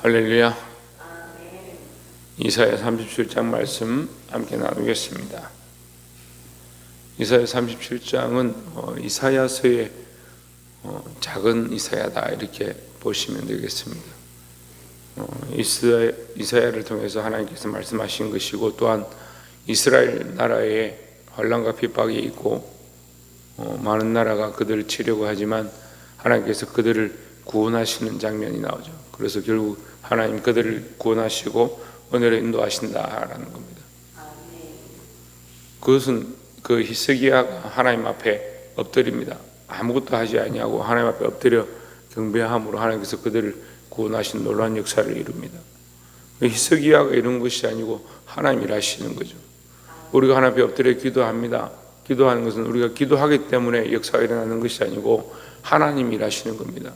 할렐루야. 이사야 37장 말씀 함께 나누겠습니다. 이사야 37장은 이사야서의 작은 이사야다 이렇게 보시면 되겠습니다. 이사야를 통해서 하나님께서 말씀하신 것이고, 또한 이스라엘 나라에 환난과 핍박이 있고 많은 나라가 그들을 치려고 하지만 하나님께서 그들을 구원하시는 장면이 나오죠. 그래서 결국 하나님 그들을 구원하시고 은혜로 인도하신다라는 겁니다. 그것은 그 히스기야가 하나님 앞에 엎드립니다. 아무것도 하지 아니하고 하나님 앞에 엎드려 경배함으로 하나님께서 그들을 구원하신 놀라운 역사를 이룹니다. 히스기야가 이런 것이 아니고 하나님 일하시는 거죠. 우리가 하나님 앞에 엎드려 기도합니다. 기도하는 것은 우리가 기도하기 때문에 역사가 일어나는 것이 아니고 하나님 일하시는 겁니다.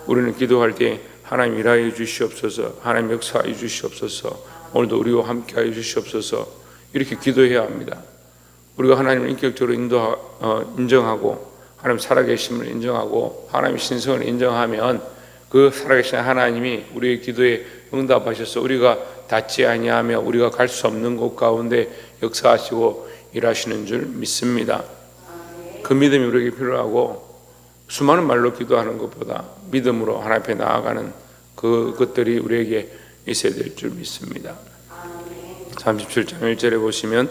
우리는 기도할 때 하나님 일하여 주시옵소서, 하나님 역사하여 주시옵소서, 오늘도 우리와 함께하여 주시옵소서 이렇게 기도해야 합니다. 우리가 하나님을 인격적으로 인정하고 하나님 살아계심을 인정하고 하나님 신성을 인정하면 그 살아계신 하나님이 우리의 기도에 응답하셔서 우리가 닿지 아니하며 우리가 갈 수 없는 곳 가운데 역사하시고 일하시는 줄 믿습니다. 그 믿음이 우리에게 필요하고, 수많은 말로 기도하는 것보다 믿음으로 하나님 앞에 나아가는 그것들이 우리에게 있어야 될 줄 믿습니다. 37장 1절에 보시면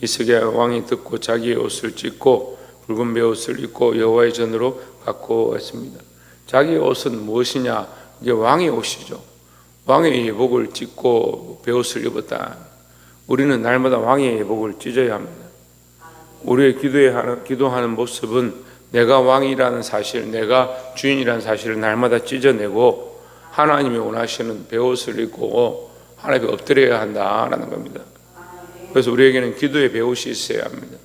히스기야 왕이 듣고 자기의 옷을 찢고 붉은 베옷을 입고 여호와의 전으로 갖고 왔습니다. 자기의 옷은 무엇이냐? 이게 왕의 옷이죠. 왕의 예복을 찢고 베옷을 입었다. 우리는 날마다 왕의 예복을 찢어야 합니다. 우리의 기도하는 모습은 내가 왕이라는 사실, 내가 주인이라는 사실을 날마다 찢어내고 하나님이 원하시는 베옷을 입고 하나님께 엎드려야 한다라는 겁니다. 그래서 우리에게는 기도의 베옷이 있어야 합니다.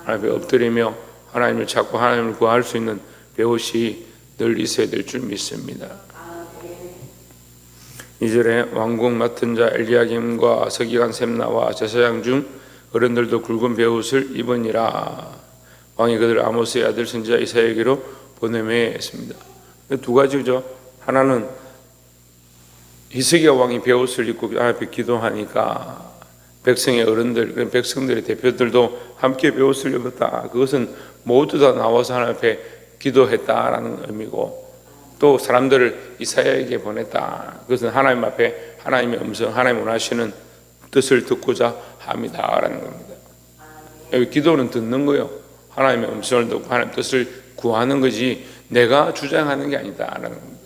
하나님께 엎드리며 하나님을 찾고 하나님을 구할 수 있는 베옷이 늘 있어야 될 줄 믿습니다. 2절에 왕궁 맡은 자 엘리야김과 서기관 셈나와 제사장 중 어른들도 굵은 베옷을 입으니라. 왕이 그들 아모스의 아들 선지자 이사야에게로 보내매 했습니다. 두 가지죠. 하나는 히스기야 왕이 베옷을 입고 앞에 기도하니까 백성의 어른들, 백성들의 대표들도 함께 베옷을 입었다. 그것은 모두 다 나와서 하나님 앞에 기도했다라는 의미고, 또 사람들을 이사야에게 보냈다. 그것은 하나님 앞에 하나님의 음성, 하나님 원하시는 뜻을 듣고자 합니다라는 겁니다. 여기 기도는 듣는 거예요. 하나님의 음성을 듣고 하나님의 뜻을 구하는 거지 내가 주장하는 게 아니다라는 겁니다.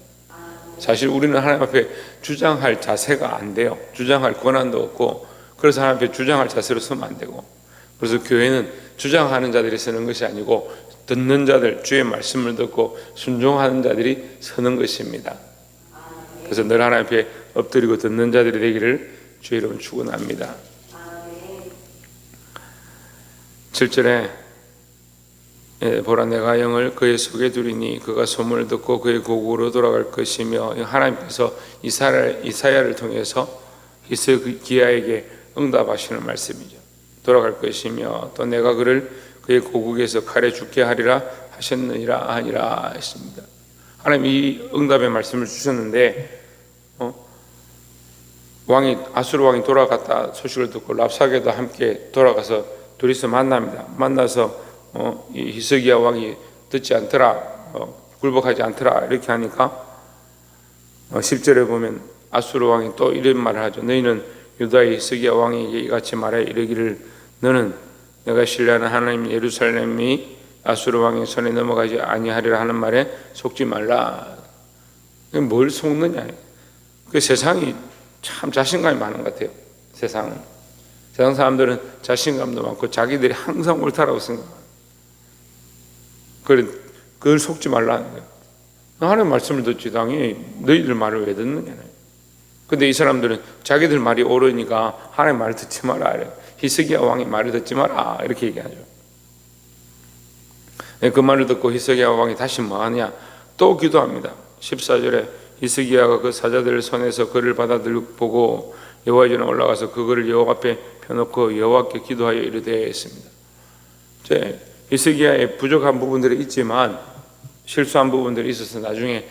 사실 우리는 하나님 앞에 주장할 자세가 안 돼요. 주장할 권한도 없고, 그래서 하나님 앞에 주장할 자세로 서면 안 되고, 그래서 교회는 주장하는 자들이 서는 것이 아니고 듣는 자들, 주의 말씀을 듣고 순종하는 자들이 서는 것입니다. 그래서 늘 하나님 앞에 엎드리고 듣는 자들이 되기를 주의 이름으로 축원합니다. 7절에 보라 내가 영을 그의 속에 두리니 그가 소문을 듣고 그의 고국으로 돌아갈 것이며, 하나님께서 이사야를 통해서 히스기야에게 응답하시는 말씀이죠. 돌아갈 것이며 또 내가 그를 그의 고국에서 칼에 죽게 하리라 하셨느니라 하니라 했습니다. 하나님 이 응답의 말씀을 주셨는데 아수르 왕이 돌아갔다 소식을 듣고 랍사게도 함께 돌아가서 둘이서 만납니다. 만나서 이 히스기야 왕이 듣지 않더라, 굴복하지 않더라 이렇게 하니까 10절에 보면 아수르 왕이 또 이런 말을 하죠. 너희는 유다의 히스기야 왕에게 이같이 말해 이르기를 너는 내가 신뢰하는 하나님 예루살렘이 아수르 왕의 손에 넘어가지 아니하리라 하는 말에 속지 말라. 뭘 속느냐? 그 세상이 참 자신감이 많은 것 같아요. 세상 사람들은 자신감도 많고 자기들이 항상 옳다라고 생각해요. 그걸 속지 말라는 거예요. 하나님 말씀을 듣지 당연히 너희들 말을 왜 듣느냐. 근데 이 사람들은 자기들 말이 옳으니까 하나님 말을 듣지 마라. 히스기야 왕의 말을 듣지 마라 이렇게 얘기하죠. 그 말을 듣고 히스기야 왕이 다시 뭐하냐? 또 기도합니다. 14절에 히스기야가 그 사자들 손에서 그를 받아들고 여호와의 전에 올라가서 그거를 여호와 앞에 펴놓고 여호와께 기도하여 이르되 했습니다. 히스기야의 부족한 부분들이 있지만 실수한 부분들이 있어서 나중에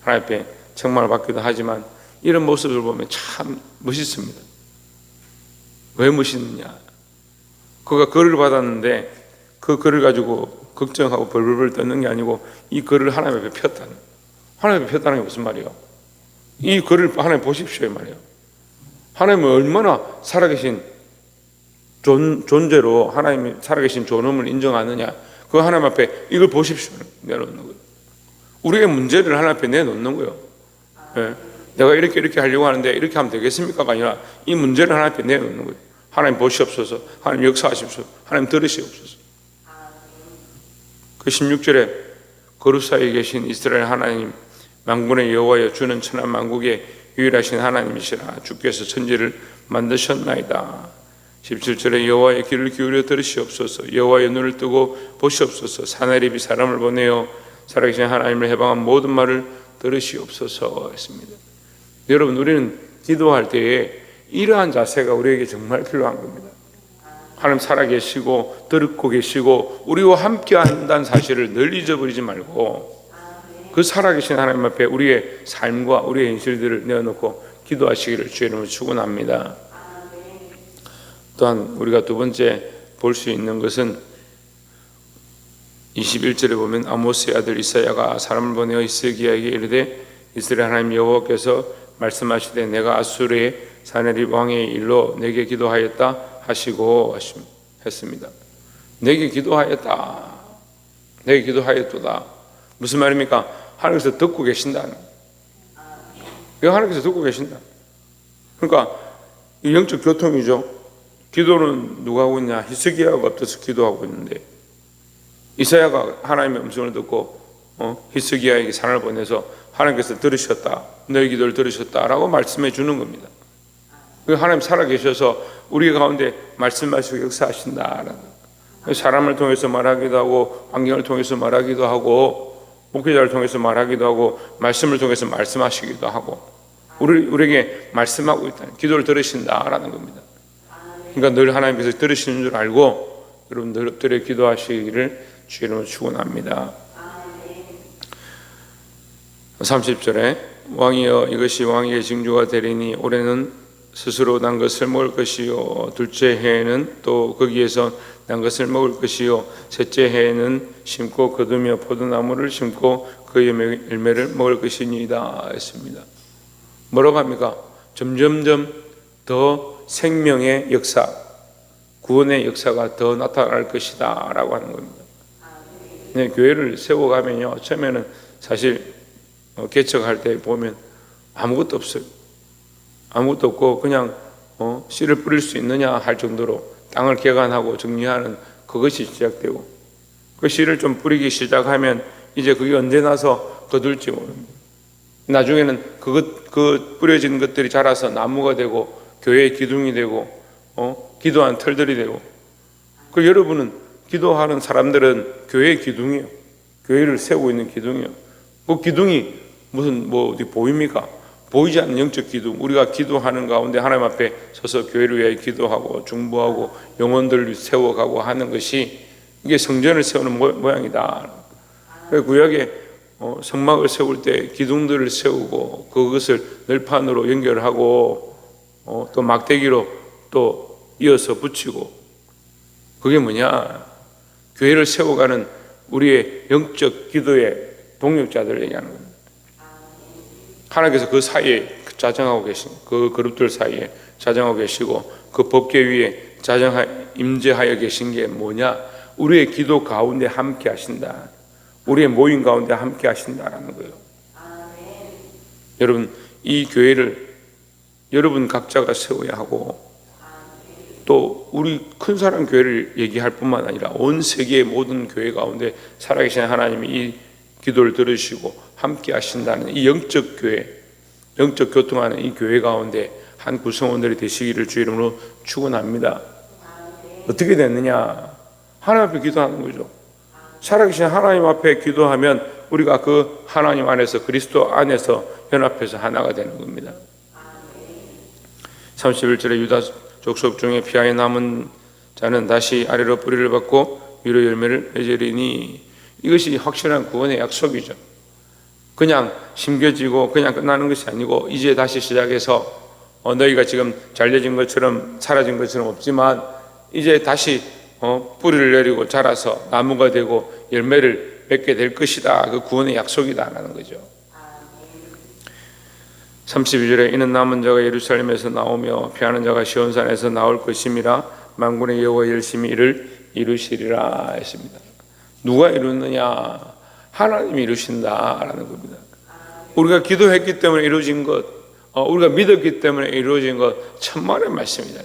하나님 앞에 책망을 받기도 하지만 이런 모습을 보면 참 멋있습니다. 왜 멋있느냐? 그가 글을 받았는데 그 글을 가지고 걱정하고 벌벌 떠는 게 아니고 이 글을 하나님 앞에 폈다는, 하나님 앞에 폈다는 게 무슨 말이에요? 이 글을 하나님 보십시오 말이에요. 하나님은 얼마나 살아계신 존재로 하나님이 살아계신 존엄을 인정하느냐. 그 하나님 앞에 이걸 보십시오 내놓는 거예요. 우리의 문제를 하나님 앞에 내놓는 거예요. 예. 내가 이렇게 하려고 하는데 이렇게 하면 되겠습니까가 아니라 이 문제를 하나님 앞에 내놓는 거예요. 하나님 보시옵소서, 하나님 역사하십시오, 하나님 들으시옵소서. 그 16절에 거룩 사이에 계신 이스라엘 하나님 만군의 여호와여, 주는 천하 만국의 유일하신 하나님이시라. 주께서 천지를 만드셨나이다. 17절에 여호와의 귀를 기울여 들으시옵소서, 여호와의 눈을 뜨고 보시옵소서. 사내립이 사람을 보내어 살아계신 하나님을 해방한 모든 말을 들으시옵소서 했습니다. 여러분, 우리는 기도할 때에 이러한 자세가 우리에게 정말 필요한 겁니다. 하나님 살아계시고 듣고 계시고 우리와 함께 한다는 사실을 늘 잊어버리지 말고 그 살아계신 하나님 앞에 우리의 삶과 우리의 현실들을 내어놓고 기도하시기를 주의 이름으로 축원합니다. 또한 우리가 두 번째 볼 수 있는 것은 21절에 보면 아모스의 아들 이사야가 사람을 보내어 히스기야에게 이르되 이스라엘 하나님 여호와께서 말씀하시되 내가 아수르의 사네립 왕의 일로 내게 기도하였다 하시고 했습니다. 내게 기도하였다, 내게 기도하였도다. 무슨 말입니까? 하나님께서 듣고 계신다는, 이거 하나님께서 듣고 계신다. 그러니까 이 영적 교통이죠. 기도는 누가 하고 있냐? 히스기야가 엎드려서 기도하고 있는데 이사야가 하나님의 음성을 듣고 히스기야에게 산을 보내서 하나님께서 들으셨다, 너희 기도를 들으셨다라고 말씀해 주는 겁니다. 하나님 살아계셔서 우리 가운데 말씀하시고 역사하신다라는, 사람을 통해서 말하기도 하고 환경을 통해서 말하기도 하고 목회자를 통해서 말하기도 하고 말씀을 통해서 말씀하시기도 하고 우리에게 말씀하고 있다, 기도를 들으신다라는 겁니다. 그러니까 늘 하나님께서 들으시는 줄 알고 여러분 늘 엎드려 기도하시기를 주의 이름으로 축원합니다. 30절에 왕이여 이것이 왕의 징조가 되리니 올해는 스스로 난 것을 먹을 것이요 둘째 해에는 또 거기에서 난 것을 먹을 것이요 셋째 해에는 심고 거두며 포도나무를 심고 그의 열매를 먹을 것이니이다 했습니다. 뭐라고 합니까? 점점점 더 생명의 역사, 구원의 역사가 더 나타날 것이다 라고 하는 겁니다. 네, 교회를 세워가면요, 처음에는 사실 개척할 때 보면 아무것도 없어요. 아무것도 없고 그냥 씨를 뿌릴 수 있느냐 할 정도로 땅을 개간하고 정리하는 그것이 시작되고, 그 씨를 좀 뿌리기 시작하면 이제 그게 언제 나서 거둘지 모릅니다. 나중에는 그 뿌려진 것들이 자라서 나무가 되고 교회의 기둥이 되고 기도한 털들이 되고, 그 여러분은 기도하는 사람들은 교회의 기둥이에요. 교회를 세우고 있는 기둥이에요. 그 기둥이 무슨 어디 보입니까? 보이지 않는 영적 기둥. 우리가 기도하는 가운데 하나님 앞에 서서 교회를 위해 기도하고 중보하고 영혼들을 세워가고 하는 것이 이게 성전을 세우는 모양이다. 구약에 성막을 세울 때 기둥들을 세우고 그것을 널판으로 연결하고 또 막대기로 또 이어서 붙이고, 그게 뭐냐? 교회를 세워가는 우리의 영적 기도의 동력자들을 얘기하는 겁니다. 하나님께서 그 사이에 자정하고 계신, 그 그룹들 사이에 자정하고 계시고 그 법궤 위에 임재하여 계신 게 뭐냐? 우리의 기도 가운데 함께 하신다, 우리의 모임 가운데 함께 하신다라는 거예요. 여러분, 이 교회를 여러분 각자가 세워야 하고, 또 우리 큰 사람 교회를 얘기할 뿐만 아니라 온 세계의 모든 교회 가운데 살아계신 하나님이 이 기도를 들으시고 함께 하신다는 이 영적 교회, 영적 교통하는 이 교회 가운데 한 구성원들이 되시기를 주의 이름으로 축원합니다. 어떻게 됐느냐? 하나님 앞에 기도하는 거죠. 살아계신 하나님 앞에 기도하면 우리가 그 하나님 안에서, 그리스도 안에서 연합해서 하나가 되는 겁니다. 31절에 유다 족속 중에 피하에 남은 자는 다시 아래로 뿌리를 받고 위로 열매를 맺으리니, 이것이 확실한 구원의 약속이죠. 그냥 심겨지고 그냥 끝나는 것이 아니고 이제 다시 시작해서 너희가 지금 잘려진 것처럼 사라진 것처럼 없지만 이제 다시 뿌리를 내리고 자라서 나무가 되고 열매를 맺게 될 것이다. 그 구원의 약속이다라는 거죠. 32절에 이는 남은 자가 예루살렘에서 나오며 피하는 자가 시온산에서 나올 것임이라 만군의 여호와 열심히 이를 이루시리라 했습니다. 누가 이루느냐? 하나님이 이루신다라는 겁니다. 우리가 기도했기 때문에 이루어진 것, 우리가 믿었기 때문에 이루어진 것, 천만의 말씀이다.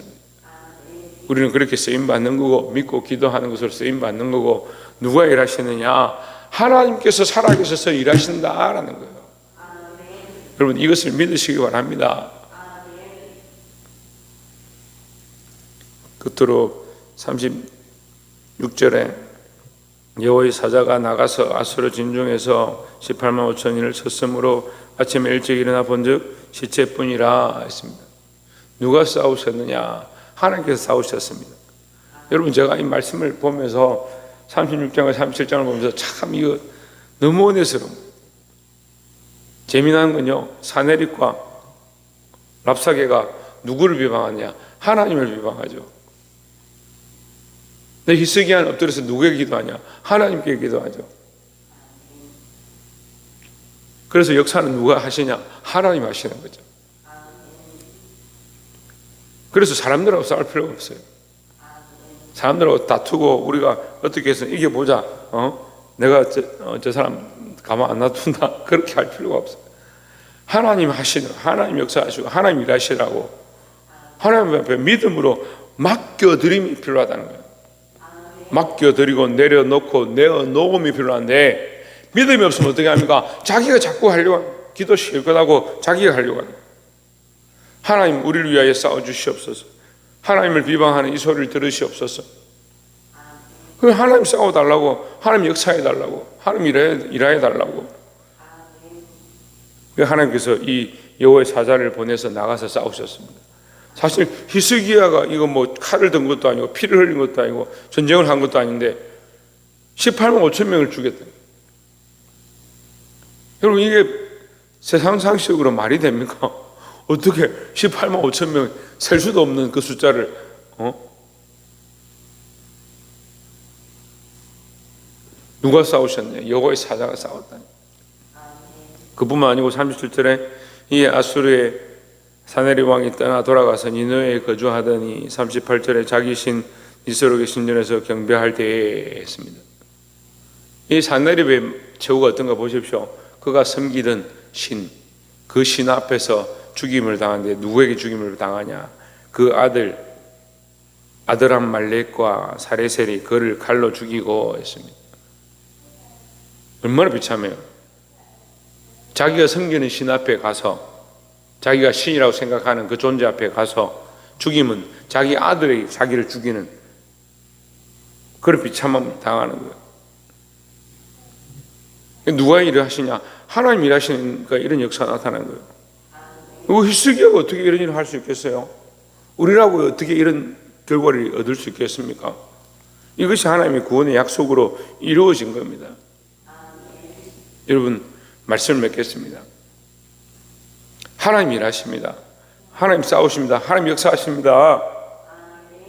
우리는 그렇게 쓰임받는 거고 믿고 기도하는 것으로 쓰임받는 거고, 누가 일하시느냐? 하나님께서 살아계셔서 일하신다라는 거예요. 여러분 이것을 믿으시기 바랍니다. 끝으로 36절에 여호와의 사자가 나가서 아수르 진중에서 18만 5천인을 쳤으므로 아침에 일찍 일어나 본즉 시체뿐이라 했습니다. 누가 싸우셨느냐? 하나님께서 싸우셨습니다. 여러분 제가 이 말씀을 보면서 36장과 37장을 보면서 참 이거 너무 은혜스러운, 재미난 건요, 사내립과 랍사게가 누구를 비방하냐? 하나님을 비방하죠. 근데 히스기야는 엎드려서 누구에게 기도하냐? 하나님께 기도하죠. 그래서 역사는 누가 하시냐? 하나님 하시는 거죠. 그래서 사람들하고 싸울 필요가 없어요. 사람들하고 다투고 우리가 어떻게 해서 이겨보자, 내가 저 사람 가만 안 놔둔다, 그렇게 할 필요가 없어요. 하나님 하시는, 하나님 역사하시고 하나님 일하시라고 하나님 앞에 믿음으로 맡겨드림이 필요하다는 거예요. 맡겨드리고 내려놓고 내어놓음이 필요한데, 믿음이 없으면 어떻게 합니까? 자기가 자꾸 하려고, 기도 실컷 하고 자기가 하려고 합니다. 하나님 우리를 위하여 싸워주시옵소서. 하나님을 비방하는 이 소리를 들으시옵소서. 그럼 하나님 싸워달라고, 하나님 역사해달라고, 하나님 일해달라고. 하나님께서 이 여호와의 사자를 보내서 나가서 싸우셨습니다. 사실 히스기야가 이거 뭐 칼을 든 것도 아니고 피를 흘린 것도 아니고 전쟁을 한 것도 아닌데 18만 5천 명을 죽였다. 여러분 이게 세상 상식으로 말이 됩니까? 어떻게 18만 5천 명, 셀 수도 없는 그 숫자를 누가 싸우셨냐? 여호와의 사자가 싸웠다니. 그뿐만 아니고 37절에 이 아수르의 사네립 왕이 떠나 돌아가서 니느웨에 거주하더니 38절에 자기 신 니스록의 신전에서 경배할 때에 했습니다. 이 사네립의 최후가 어떤가 보십시오. 그가 섬기던 신, 그 신 앞에서 죽임을 당하는데 누구에게 죽임을 당하냐? 그 아드람 말렉과 사레셀이 그를 칼로 죽이고 했습니다. 얼마나 비참해요. 자기가 섬기는 신 앞에 가서, 자기가 신이라고 생각하는 그 존재 앞에 가서 죽임은 자기 아들이 자기를 죽이는 그런 비참함을 당하는 거예요. 누가 일을 하시냐? 하나님 일하시니까 이런 역사가 나타나는 거예요. 히스기야가 어떻게 이런 일을 할 수 있겠어요? 우리라고 어떻게 이런 결과를 얻을 수 있겠습니까? 이것이 하나님의 구원의 약속으로 이루어진 겁니다. 여러분 말씀을 맺겠습니다. 하나님 일하십니다. 하나님 싸우십니다. 하나님 역사하십니다.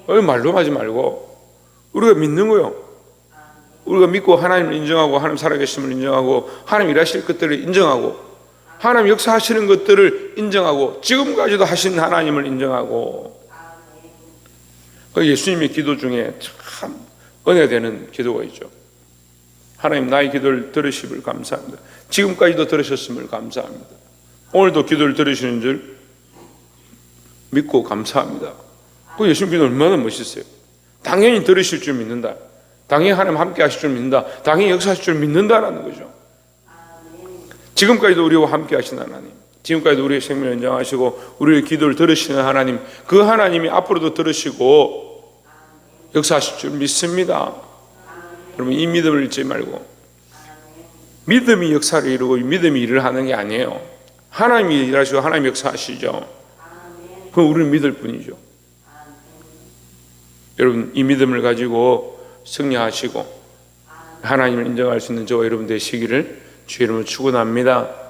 말로 하지 말고 우리가 믿는 거요. 우리가 믿고 하나님을 인정하고 하나님 살아계심을 인정하고 하나님 일하실 것들을 인정하고 하나님 역사하시는 것들을 인정하고 지금까지도 하신 하나님을 인정하고. 예수님의 기도 중에 참 은혜되는 기도가 있죠. 하나님 나의 기도를 들으심을 감사합니다. 지금까지도 들으셨음을 감사합니다. 오늘도 기도를 들으시는 줄 믿고 감사합니다. 그 예수님 기도 얼마나 멋있어요. 당연히 들으실 줄 믿는다. 당연히 하나님 함께 하실 줄 믿는다. 당연히 역사하실 줄 믿는다라는 거죠. 지금까지도 우리와 함께 하신 하나님, 지금까지도 우리의 생명을 연장하시고 우리의 기도를 들으시는 하나님, 그 하나님이 앞으로도 들으시고 역사하실 줄 믿습니다. 여러분 이 믿음을 잊지 말고, 믿음이 역사를 이루고 믿음이 일을 하는 게 아니에요. 하나님이 일하시고 하나님이 역사하시죠. 그럼 우리는 믿을 뿐이죠. 여러분 이 믿음을 가지고 승리하시고 하나님을 인정할 수 있는 저와 여러분 되시기를 주 이름으로 축원합니다.